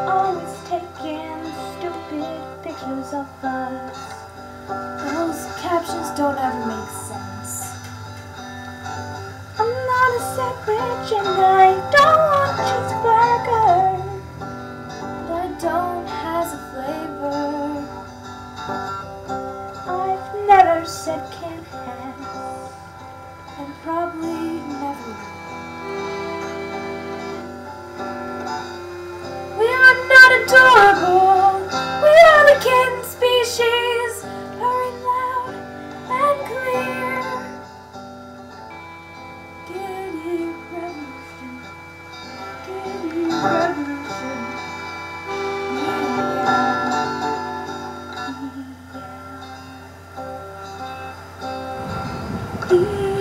Always taking stupid pictures of us. Those captions don't ever make sense. I'm not a sandwich and I don't want cheeseburger. But I don't has a flavor. I've never said can't have, and probably never will. We are not adorable. We are the kitten species, purring loud and clear. Giddy revolution, giddy revolution. Yeah.